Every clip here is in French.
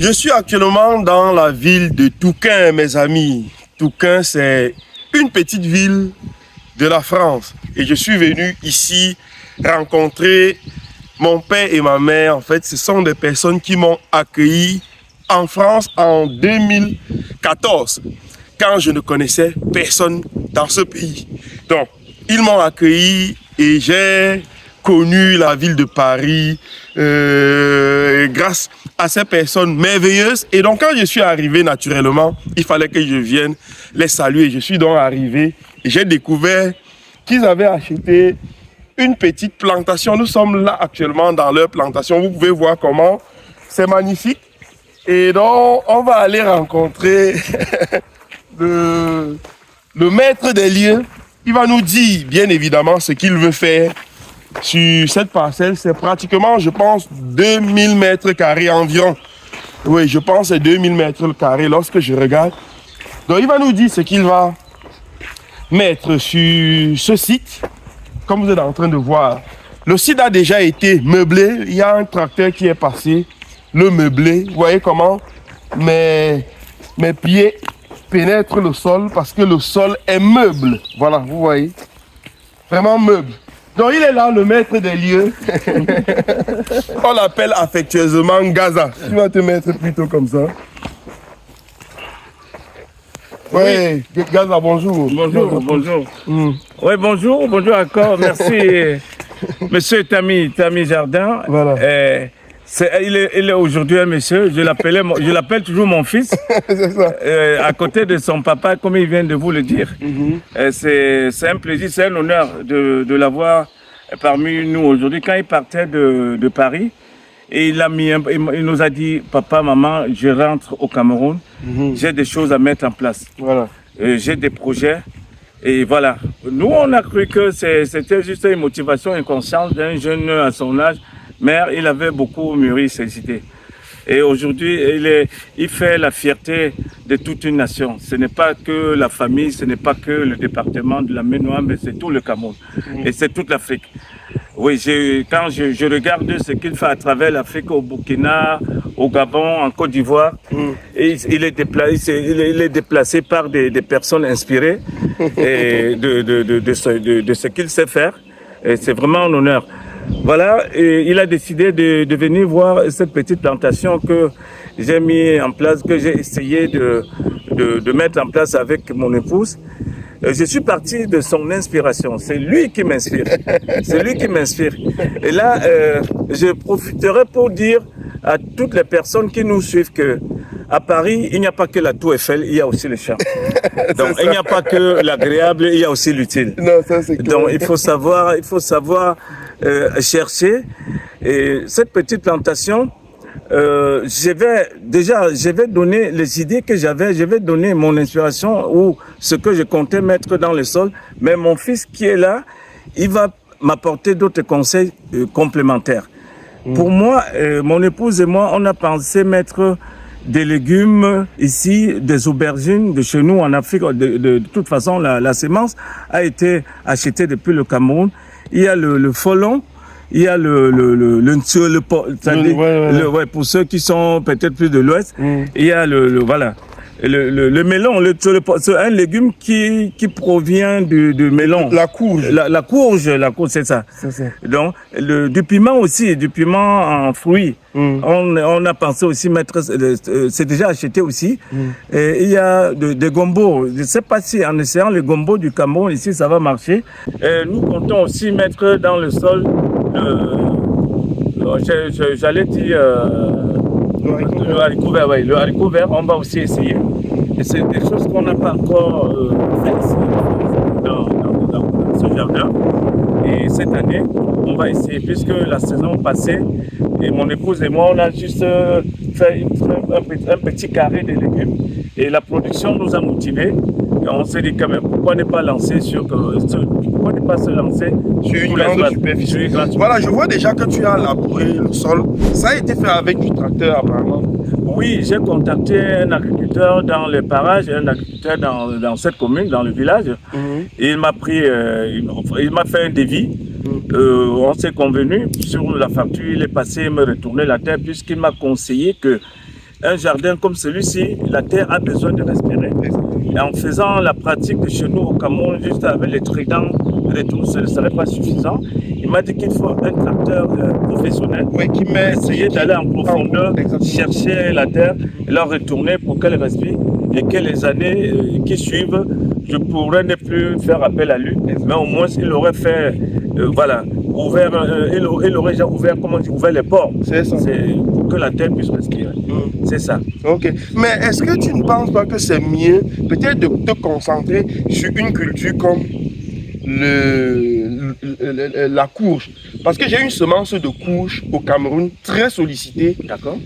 Je suis actuellement dans la ville de Touquin, mes amis. Touquin, c'est une petite ville de la France. Et je suis venu ici rencontrer mon père et ma mère. En fait, ce sont des personnes qui m'ont accueilli en France en 2014, quand je ne connaissais personne dans ce pays. Donc, ils m'ont accueilli et j'ai connu la ville de Paris grâce à ces personnes merveilleuses. Et donc, quand je suis arrivé, naturellement, il fallait que je vienne les saluer. Je suis donc arrivé et j'ai découvert qu'ils avaient acheté une petite plantation. Nous sommes là actuellement dans leur plantation. Vous pouvez voir comment c'est magnifique. Et donc, on va aller rencontrer le maître des lieux. Il va nous dire, bien évidemment, ce qu'il veut faire sur cette parcelle. C'est pratiquement, je pense, 2000 mètres carrés environ. Oui, je pense que c'est 2000 mètres carrés lorsque je regarde. Donc, il va nous dire ce qu'il va mettre sur ce site. Comme vous êtes en train de voir, le site a déjà été meublé. Il y a un tracteur qui est passé, le meublé. Vous voyez comment mes pieds pénètrent le sol parce que le sol est meuble. Voilà, vous voyez. Vraiment meuble. Donc il est là, le maître des lieux. On l'appelle affectueusement Gaza. Tu vas te mettre plutôt comme ça. Oui, Gaza, bonjour. Bonjour. Oui, bonjour encore. Merci, monsieur Tami Jardin. Voilà. Il est aujourd'hui un monsieur, je l'appelle toujours mon fils, C'est ça. à côté de son papa, comme il vient de vous le dire. C'est un plaisir, c'est un honneur de l'avoir parmi nous aujourd'hui. Quand il partait de Paris, et il nous a dit, papa, maman, je rentre au Cameroun, j'ai des choses à mettre en place. Voilà. J'ai des projets. Et voilà, nous on a cru que c'était juste une motivation inconsciente d'un jeune à son âge, mais il avait beaucoup mûri ses idées. Et aujourd'hui, il fait la fierté de toute une nation. Ce n'est pas que la famille, ce n'est pas que le département de la Ménois, mais c'est tout le Cameroun. Et c'est toute l'Afrique. Oui, quand je regarde ce qu'il fait à travers l'Afrique, au Burkina, au Gabon, en Côte d'Ivoire, et il est déplacé par des personnes inspirées et de ce qu'il sait faire. Et c'est vraiment un honneur. Voilà, et il a décidé de venir voir cette petite plantation que j'ai mis en place, que j'ai essayé de mettre en place avec mon épouse. Je suis parti de son inspiration. C'est lui qui m'inspire. C'est lui qui m'inspire. Et là, je profiterai pour dire à toutes les personnes qui nous suivent que à Paris, il n'y a pas que la Tour Eiffel, il y a aussi le charme. Donc, il n'y a pas que l'agréable, il y a aussi l'utile. Non, ça c'est clair. Donc, il faut savoir chercher. Et cette petite plantation, je vais donner les idées que j'avais, je vais donner mon inspiration ou ce que je comptais mettre dans le sol. Mais mon fils qui est là, il va m'apporter d'autres conseils complémentaires. Pour moi, mon épouse et moi, on a pensé mettre des légumes ici, des aubergines de chez nous en Afrique. De toute façon, la semence a été achetée depuis le Cameroun. Il y a le folon. Il y a pour ceux qui sont peut-être plus de l'Ouest, il y a le melon, c'est un légume qui provient du melon. La courge. La courge, c'est ça. Donc, du piment aussi, du piment en fruits. On a pensé aussi mettre, c'est déjà acheté aussi. Et il y a des gombos. Je ne sais pas si en essayant les gombos du Cameroun ici, ça va marcher. Et nous comptons aussi mettre dans le sol, j'allais dire, le haricot vert, oui. Le haricot vert, on va aussi essayer. Et c'est des choses qu'on n'a pas encore faites ici, dans ce jardin. Et cette année, on va essayer, puisque la saison passée, et mon épouse et moi, on a juste fait un petit carré de légumes. Et la production nous a motivés. Et on s'est dit quand même, pourquoi ne pas se lancer sur une grande superficie. Voilà, je vois déjà que tu as labouré le sol. Ça a été fait avec du tracteur apparemment. Oui, j'ai contacté un agriculteur dans les parages, un agriculteur dans cette commune, dans le village. Et il m'a fait un devis. On s'est convenu sur la facture, il est passé me retourner la terre puisqu'il m'a conseillé que un jardin comme celui-ci, la terre a besoin de respirer. Et en faisant la pratique de chez nous au Cameroun, juste avec les tridents et tout, ce ne serait pas suffisant. Il m'a dit qu'il faut un tracteur professionnel qui met essayer d'aller en profondeur, chercher la terre et la retourner pour qu'elle respire et que les années qui suivent, je pourrais ne plus faire appel à lui, mais au moins il aurait fait, voilà, ouvert, il aurait déjà ouvert, comment dire, ouvert les ports. C'est ça. C'est pour que la terre puisse respirer. C'est ça. Ok. Mais est-ce que tu ne penses pas que c'est mieux peut-être de te concentrer sur une culture comme la courge? Parce que j'ai une semence de courge au Cameroun très sollicitée. D'accord.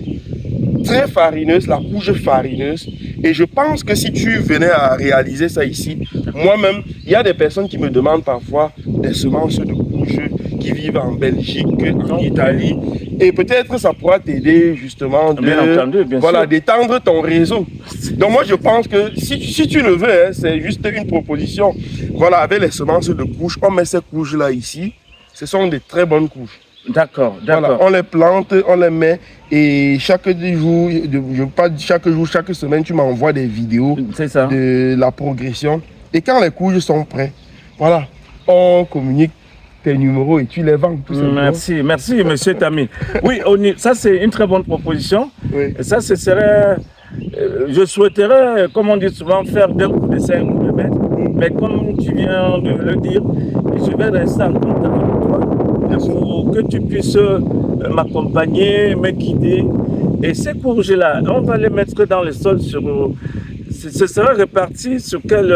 Très farineuse, la courge farineuse. Et je pense que si tu venais à réaliser ça ici, moi-même, il y a des personnes qui me demandent parfois des semences de courge qui vivent en Belgique, en Italie. Et peut-être ça pourra t'aider justement d'étendre ton réseau. Donc moi je pense que si tu le veux, hein, c'est juste une proposition. Voilà, avec les semences de courge, on met ces courges-là ici. Ce sont des très bonnes courges. D'accord, d'accord. Voilà, on les plante, on les met et chaque jour, chaque semaine, tu m'envoies des vidéos de la progression. Et quand les courges sont prêtes, voilà, on communique tes numéros et tu les vends tout simplement. Merci, merci monsieur Tami. Oui, ça c'est une très bonne proposition. Oui. Et ça, ce serait, je souhaiterais, comme on dit souvent, faire d'un coup de 5 ou de mètres. Mais comme tu viens de le dire, je vais rester en contact avec toi pour que tu puisses m'accompagner, me guider. Et ces courges-là, on va les mettre dans le sol ce sera réparti sur quel...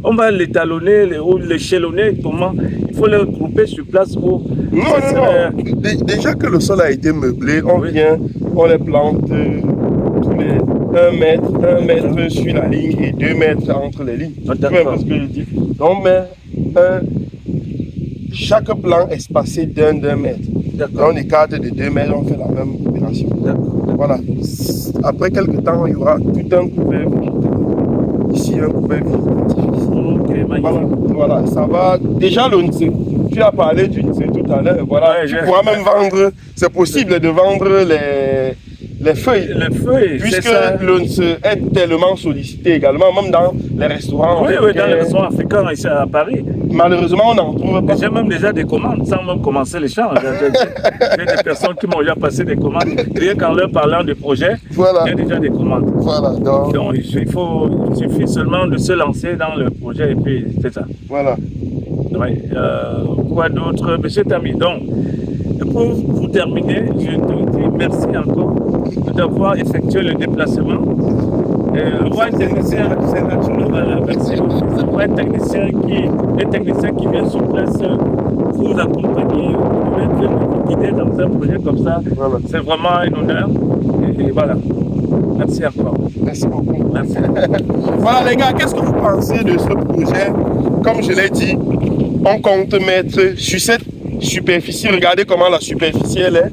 on va l'étalonner ou l'échelonner, comment? Il faut les regrouper sur place où... Non. Déjà que le sol a été meublé, on vient, on les plante tous les 1 mètre sur la ligne et 2 mètres entre les lignes. Tu vois ce que je dis? Donc, chaque plan espacé d'1 mètre. On écarte de 2 mètres, on fait la même opération. Voilà. Après quelques temps, il y aura tout un couvert végétal. Ici, un couvert végétatif. Voilà, ça va. Déjà, le Nsé, tu as parlé du Nsé tout à l'heure. Voilà, tu pourras même vendre, c'est possible de vendre les feuilles. Les feuilles, puisque le Nsé est tellement sollicité également, même dans les restaurants. Oui, dans les restaurants africains ici à Paris. Malheureusement, on n'en trouve pas. J'ai même déjà des commandes, sans même commencer l'échange. J'ai des personnes qui m'ont déjà passé des commandes. Rien qu'en leur parlant du projet, j'ai déjà des commandes. Voilà, donc il suffit seulement de se lancer dans le projet et puis c'est ça. Voilà. Oui. Quoi d'autre, monsieur Tami? Donc, pour terminer, je te dis merci encore d'avoir effectué le déplacement. Avoir un technicien, c'est naturel, merci. Avoir un technicien qui vient sur place vous accompagner, vous guider dans un projet comme ça, c'est vraiment un honneur. Et voilà. Merci encore. Merci beaucoup. Merci. Voilà les gars, qu'est-ce que vous pensez de ce projet? Comme je l'ai dit, on compte mettre sur cette superficie, regardez comment la superficie elle est.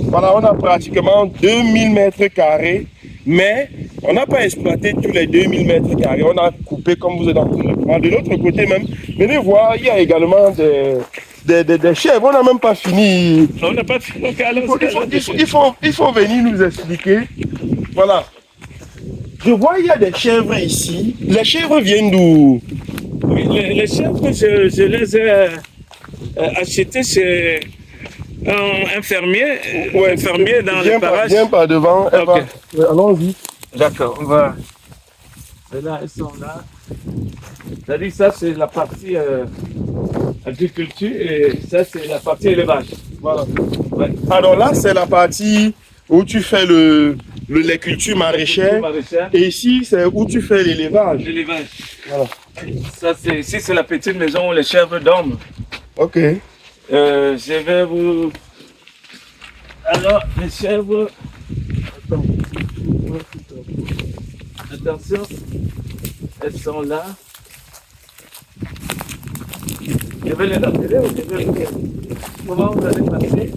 Voilà, on a pratiquement 2000 mètres carrés, mais on n'a pas exploité tous les 2000 mètres carrés. On a coupé comme vous êtes en train de voir. De l'autre côté même, venez voir, il y a également des chèvres. On n'a même pas fini. On n'a pas fini. Il faut venir nous expliquer. Voilà. Je vois, il y a des chèvres ici. Les chèvres viennent d'où? Oui, les chèvres, je les ai achetées chez un fermier, dans le parage. Viens par devant. Okay. Allons-y. D'accord, on va. Là, elles sont là. C'est-à-dire ça, c'est la partie agriculture et ça, c'est la partie élevage. Voilà. Ouais. Alors là, c'est la partie où tu fais les cultures maraîchères. Et ici, c'est où tu fais l'élevage. L'élevage. Voilà. Ça, ici, c'est la petite maison où les chèvres dorment. Ok. Je vais vous... Alors, les chèvres... Attention, elles sont là. Je vais les appeler ou je vais les... Comment vous allez passer?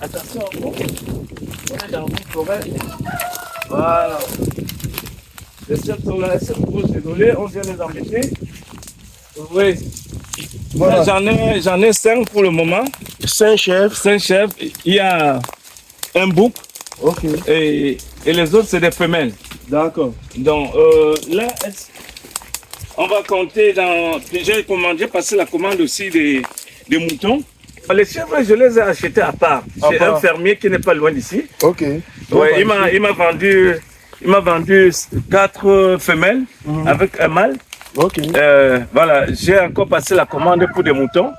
Attention, on est dans une forêt. Voilà. Les chèvres sont là, elles se posent, désolé, on vient les embêter. Oui. Voilà. J'en ai 5 pour le moment. 5 chèvres. 5 chèvres. Il y a un bouc Ok. Et les autres, c'est des femelles. D'accord. Donc là, on va compter dans... J'ai passé la commande aussi des moutons. Les chèvres, je les ai achetés à part. C'est un fermier qui n'est pas loin d'ici. Ok. Ouais, il m'a vendu 4 femelles avec un mâle. Ok. Voilà, j'ai encore passé la commande pour des moutons.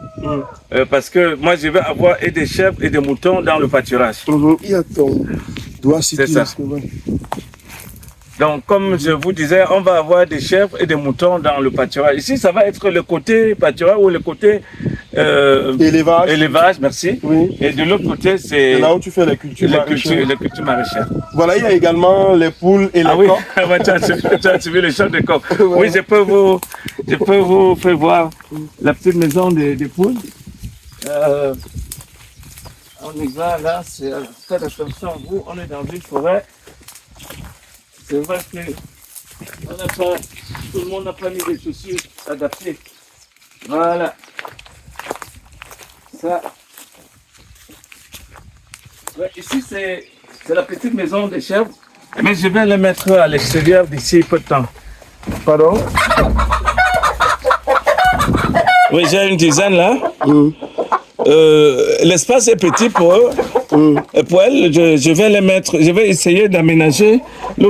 Parce que moi, je vais avoir et des chèvres et des moutons dans le pâturage. Il y a ton doigt ici. C'est ça. Donc, comme je vous disais, on va avoir des chèvres et des moutons dans le pâturage. Ici, ça va être le côté pâturage ou le côté élevage, merci. Oui. Et de l'autre côté, c'est là où tu fais les cultures maraîchères. Voilà, il y a également les poules et les coqs. Oui, tu as suivi le champ de coqs. Oui, je peux vous faire voir la petite maison des poules. On y va là, faites attention, vous, on est dans une forêt. C'est vrai que tout le monde n'a pas mis des chaussures adaptées. Voilà. Ça. Ouais, ici, c'est la petite maison des chèvres. Mais je vais les mettre à l'extérieur d'ici peu de temps. Pardon? Oui, j'ai une dizaine là. L'espace est petit pour eux. Et pour elles, je vais les mettre, je vais essayer d'aménager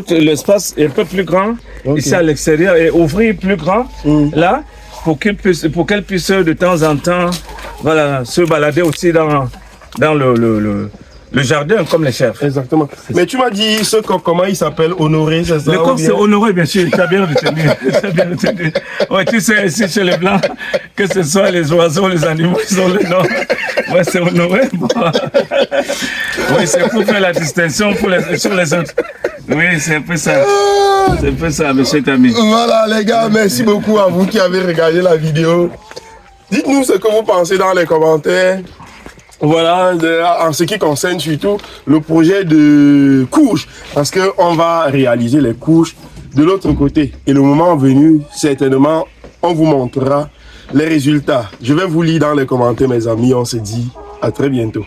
l'espace est un peu plus grand ici à l'extérieur et ouvrir plus grand là pour qu'elles puissent de temps en temps voilà, se balader aussi dans le jardin comme les chèvres. Exactement. Mais tu m'as dit ce coq, comment il s'appelle? Honoré, c'est ça? Le coq c'est Honoré, bien sûr, tu as bien retenu. Ouais, tu sais, ici chez les Blancs, que ce soit les oiseaux, les animaux, ils ont le nom. Ouais, c'est Honoré. Bon. Oui, c'est pour faire la distinction sur les autres. Oui, c'est un peu ça. C'est un peu ça, monsieur Tami. Voilà, les gars, merci beaucoup à vous qui avez regardé la vidéo. Dites-nous ce que vous pensez dans les commentaires. Voilà, en ce qui concerne surtout le projet de couche, parce qu'on va réaliser les couches de l'autre côté. Et le moment venu, certainement, on vous montrera les résultats. Je vais vous lire dans les commentaires, mes amis. On se dit à très bientôt.